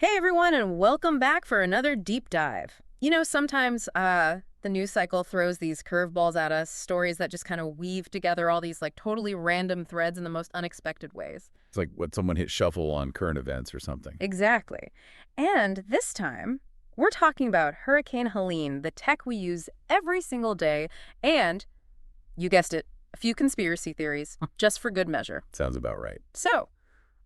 Hey everyone, and welcome back for another deep dive. Sometimes the news cycle throws these curveballs at us, stories that just kind of weave together all these like totally random threads in the most unexpected ways. It's like what someone hit shuffle on current events or something. Exactly. And this time, we're talking about Hurricane Helene, the tech we use every single day, and, you guessed it, a few conspiracy theories, just for good measure. Sounds about right. So,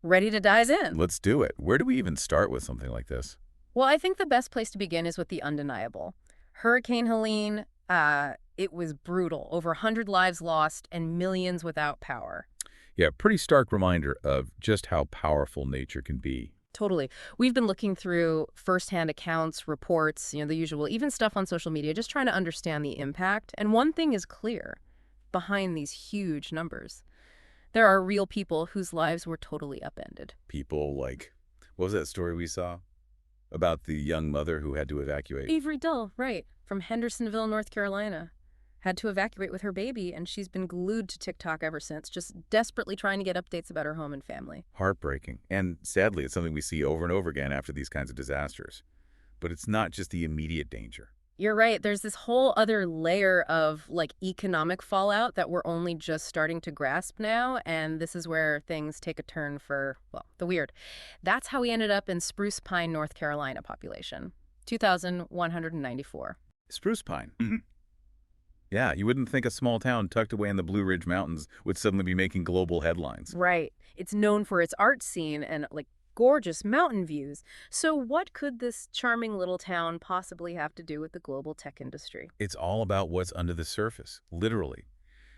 ready to dive in? Let's do it. Where do we even start with something like this? Well, I think the best place to begin is with the undeniable. Hurricane Helene, it was brutal. Over 100 lives lost and millions without power. Yeah, pretty stark reminder of just how powerful nature can be. Totally. We've been looking through firsthand accounts, reports, the usual, even stuff on social media, just trying to understand the impact. And one thing is clear behind these huge numbers. There are real people whose lives were totally upended. People like, what was that story we saw about the young mother who had to evacuate? Avery Dull, right, from Hendersonville, North Carolina. Had to evacuate with her baby, and she's been glued to TikTok ever since, just desperately trying to get updates about her home and family. Heartbreaking. And sadly, it's something we see over and over again after these kinds of disasters. But it's not just the immediate danger. You're right. There's this whole other layer of like economic fallout that we're only just starting to grasp now, and this is where things take a turn for, well, the weird. That's how we ended up in Spruce Pine, North Carolina population, 2,194. Spruce pine. Yeah, you wouldn't think a small town tucked away in the Blue Ridge Mountains would suddenly be making global headlines. Right. It's known for its art scene and like gorgeous mountain views. So what could this charming little town possibly have to do with the global tech industry? It's all about what's under the surface, literally.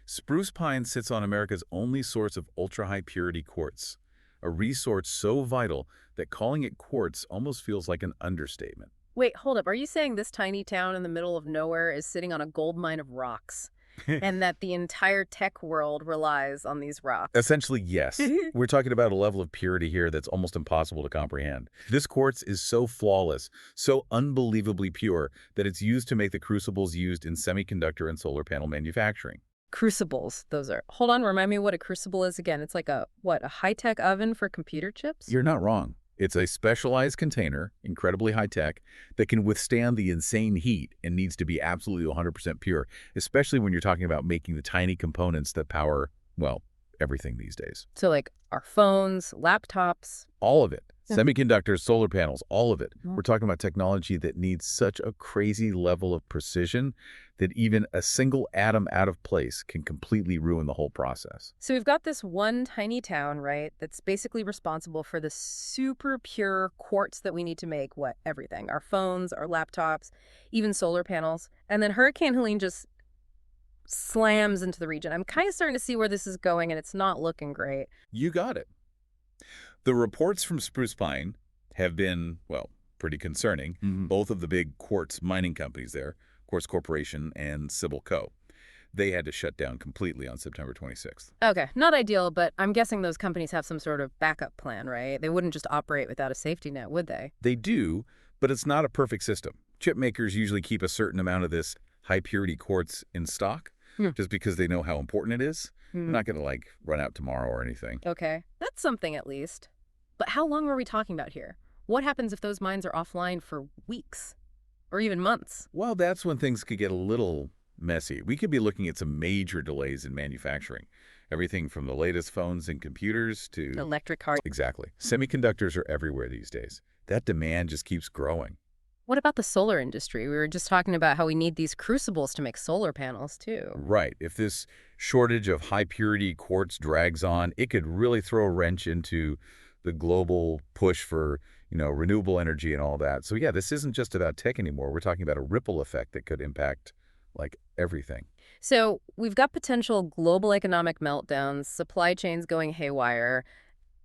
Spruce pine sits on America's only source of ultra-high purity quartz, a resource so vital that calling it quartz almost feels like an understatement. Wait, hold up. Are you saying this tiny town in the middle of nowhere is sitting on a gold mine of rocks and that the entire tech world relies on these rocks? Essentially, yes. We're talking about a level of purity here that's almost impossible to comprehend. This quartz is so flawless, so unbelievably pure, that it's used to make the crucibles used in semiconductor and solar panel manufacturing. Crucibles, those are. Hold on, remind me what a crucible is again. It's like a high-tech oven for computer chips? You're not wrong. It's a specialized container, incredibly high-tech, that can withstand the insane heat and needs to be absolutely 100% pure, especially when you're talking about making the tiny components that power, well, everything these days. So like our phones, laptops. All of it. Yeah. Semiconductors, solar panels, all of it. Mm. We're talking about technology that needs such a crazy level of precision that even a single atom out of place can completely ruin the whole process. So we've got this one tiny town, right, that's basically responsible for the super pure quartz that we need to make, everything. Our phones, our laptops, even solar panels. And then Hurricane Helene just slams into the region. I'm kind of starting to see where this is going, and it's not looking great. You got it. The reports from Spruce Pine have been, well, pretty concerning. Both of the big quartz mining companies there, Quartz Corporation and Sybil Co., they had to shut down completely on September 26th. Okay, not ideal, but I'm guessing those companies have some sort of backup plan, right? They wouldn't just operate without a safety net, would they? They do, but it's not a perfect system. Chip makers usually keep a certain amount of this high-purity quartz in stock, just because they know how important it is. They're not going to, like, run out tomorrow or anything. Okay, that's something at least. But how long are we talking about here? What happens if those mines are offline for weeks or even months? Well, that's when things could get a little messy. We could be looking at some major delays in manufacturing. Everything from the latest phones and computers to electric cars. Exactly. Semiconductors are everywhere these days. That demand just keeps growing. What about the solar industry? We were just talking about how we need these crucibles to make solar panels, too. Right. If this shortage of high-purity quartz drags on, it could really throw a wrench into the global push for, renewable energy and all that. So, yeah, this isn't just about tech anymore. We're talking about a ripple effect that could impact, like, everything. So we've got potential global economic meltdowns, supply chains going haywire.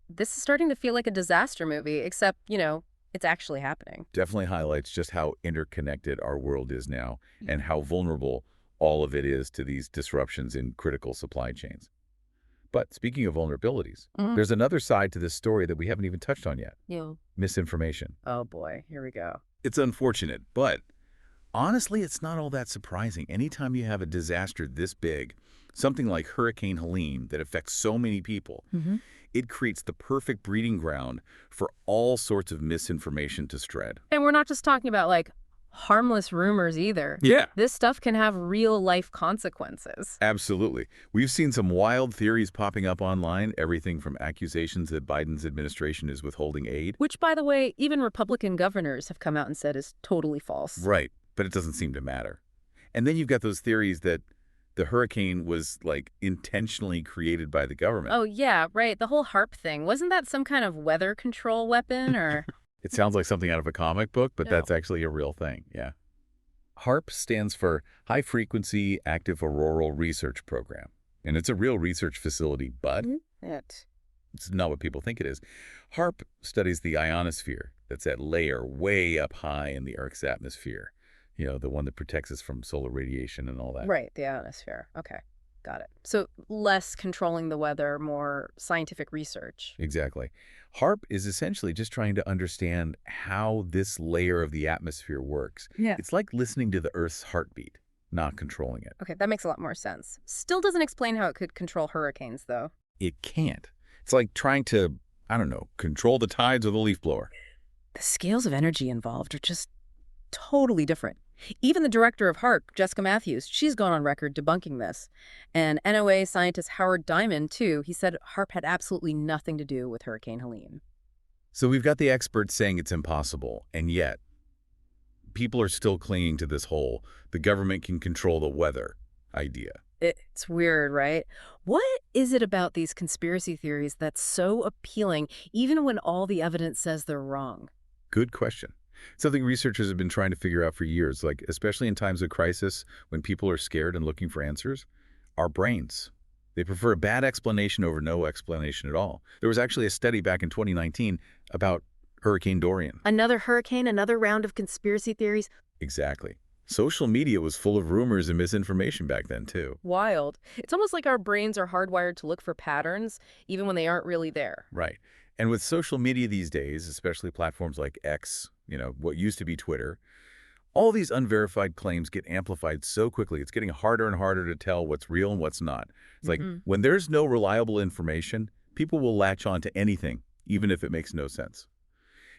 This is starting to feel like a disaster movie, except, it's actually happening. Definitely highlights just how interconnected our world is now and how vulnerable all of it is to these disruptions in critical supply chains. But speaking of vulnerabilities, there's another side to this story that we haven't even touched on yet. Yeah. Misinformation. Oh, boy. Here we go. It's unfortunate, but honestly, it's not all that surprising. Anytime you have a disaster this big, something like Hurricane Helene that affects so many people, it creates the perfect breeding ground for all sorts of misinformation to spread. And we're not just talking about, like, harmless rumors either. Yeah. This stuff can have real-life consequences. Absolutely. We've seen some wild theories popping up online, everything from accusations that Biden's administration is withholding aid. Which, by the way, even Republican governors have come out and said is totally false. Right, but it doesn't seem to matter. And then you've got those theories that the hurricane was, like, intentionally created by the government. Oh, yeah, right. The whole HAARP thing. Wasn't that some kind of weather control weapon or... It sounds like something out of a comic book, but No. that's actually a real thing, yeah. HAARP stands for High Frequency Active Auroral Research Program. And it's a real research facility, but it's not what people think it is. HAARP studies the ionosphere. That's that layer way up high in the Earth's atmosphere. You know, the one that protects us from solar radiation and all that. Right, the ionosphere. Okay, got it. So less controlling the weather, more scientific research. Exactly. HAARP is essentially just trying to understand how this layer of the atmosphere works. Yeah. It's like listening to the Earth's heartbeat, not controlling it. Okay, that makes a lot more sense. Still doesn't explain how it could control hurricanes, though. It can't. It's like trying to, I don't know, control the tides with a leaf blower. The scales of energy involved are just totally different. Even the director of HAARP, Jessica Matthews, she's gone on record debunking this. And NOAA scientist Howard Diamond, too, he said HAARP had absolutely nothing to do with Hurricane Helene. So we've got the experts saying it's impossible, and yet people are still clinging to this whole the government can control the weather idea. It's weird, right? What is it about these conspiracy theories that's so appealing, even when all the evidence says they're wrong? Good question. Something researchers have been trying to figure out for years, like especially in times of crisis when people are scared and looking for answers. Our brains. They prefer a bad explanation over no explanation at all. There was actually a study back in 2019 about Hurricane Dorian. Another hurricane, another round of conspiracy theories? Exactly. Social media was full of rumors and misinformation back then, too. Wild. It's almost like our brains are hardwired to look for patterns, even when they aren't really there. Right. And with social media these days, especially platforms like X, you know, what used to be Twitter, all these unverified claims get amplified so quickly. It's getting harder and harder to tell what's real and what's not. It's like when there's no reliable information, people will latch on to anything, even if it makes no sense.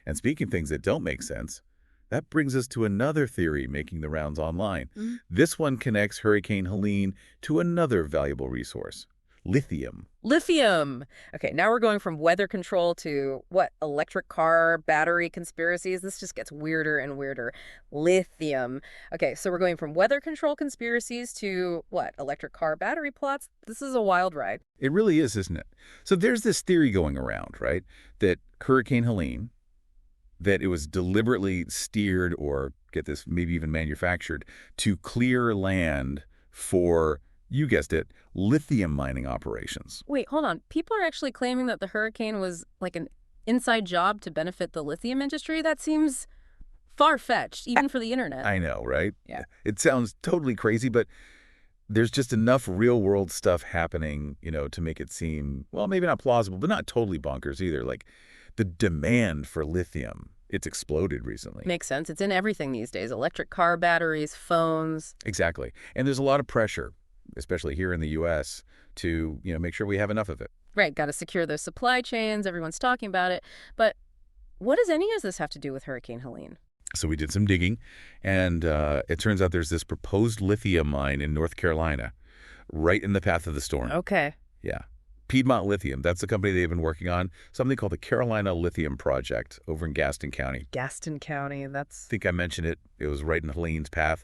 And speaking of things that don't make sense, that brings us to another theory making the rounds online. This one connects Hurricane Helene to another valuable resource, lithium. Lithium! Okay, now we're going from weather control to, what, electric car battery conspiracies? This just gets weirder and weirder. Lithium. Okay, so we're going from weather control conspiracies to, what, electric car battery plots? This is a wild ride. It really is, isn't it? So there's this theory going around, right, that Hurricane Helene, that it was deliberately steered or, get this, maybe even manufactured to clear land for, you guessed it, lithium mining operations. Wait, hold on. People are actually claiming that the hurricane was like an inside job to benefit the lithium industry? That seems far-fetched, even for the internet. I know, right? Yeah. It sounds totally crazy, but there's just enough real-world stuff happening, you know, to make it seem, well, maybe not plausible, but not totally bonkers either. Like, the demand for lithium, it's exploded recently. Makes sense. It's in everything these days. Electric car batteries, phones. Exactly. And there's a lot of pressure, especially here in the U.S., to, you know, make sure we have enough of it. Right, got to secure those supply chains. Everyone's talking about it. But what does any of this have to do with Hurricane Helene? So we did some digging, and it turns out there's this proposed lithium mine in North Carolina, right in the path of the storm. Okay. Yeah. Piedmont Lithium, that's the company they've been working on, something called the Carolina Lithium Project over in Gaston County. Gaston County, that's... I think I mentioned it. It was right in Helene's path.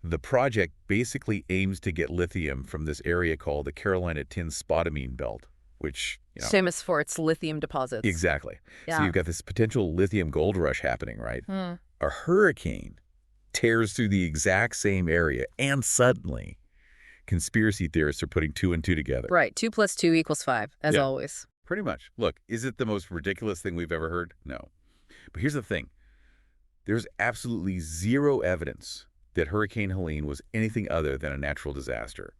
The project basically aims to get lithium from this area called the Carolina Tin Spodumene Belt, which, you know... famous for its lithium deposits. Exactly. Yeah. So you've got this potential lithium gold rush happening, right? A hurricane tears through the exact same area, and suddenly conspiracy theorists are putting 2 and 2 together. Right, 2 + 2 = 5, as Yeah. always. Pretty much. Look, is it the most ridiculous thing we've ever heard? No. But here's the thing. There's absolutely zero evidence that Hurricane Helene was anything other than a natural disaster.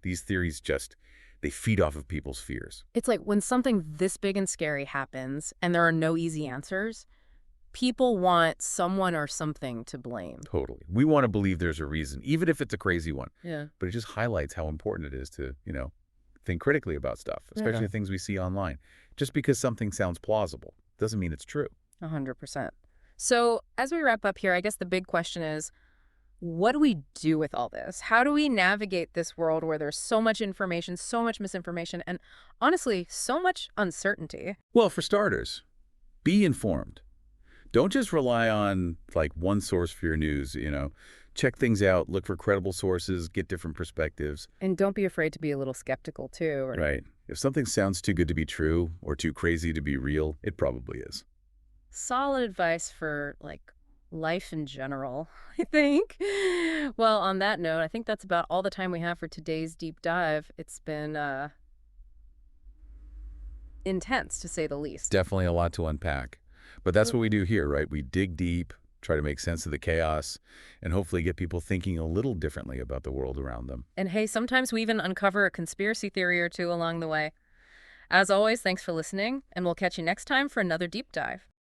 These theories just, they feed off of people's fears. It's like when something this big and scary happens and there are no easy answers, people want someone or something to blame. Totally. We want to believe there's a reason, even if it's a crazy one. Yeah. But it just highlights how important it is to, you know, think critically about stuff, Yeah. especially things we see online. Just because something sounds plausible doesn't mean it's true. 100%. So as we wrap up here, I guess the big question is, what do we do with all this? How do we navigate this world where there's so much information, so much misinformation, and honestly, so much uncertainty? Well, for starters, be informed. Don't just rely on like one source for your news. Check things out, look for credible sources, get different perspectives. And don't be afraid to be a little skeptical too. Right. If something sounds too good to be true or too crazy to be real, it probably is. Solid advice for life in general, I think. Well, on that note, I think that's about all the time we have for today's deep dive. It's been intense, to say the least. Definitely a lot to unpack. But that's what we do here, right? We dig deep, try to make sense of the chaos, and hopefully get people thinking a little differently about the world around them. And hey, sometimes we even uncover a conspiracy theory or two along the way. As always, thanks for listening, and we'll catch you next time for another deep dive.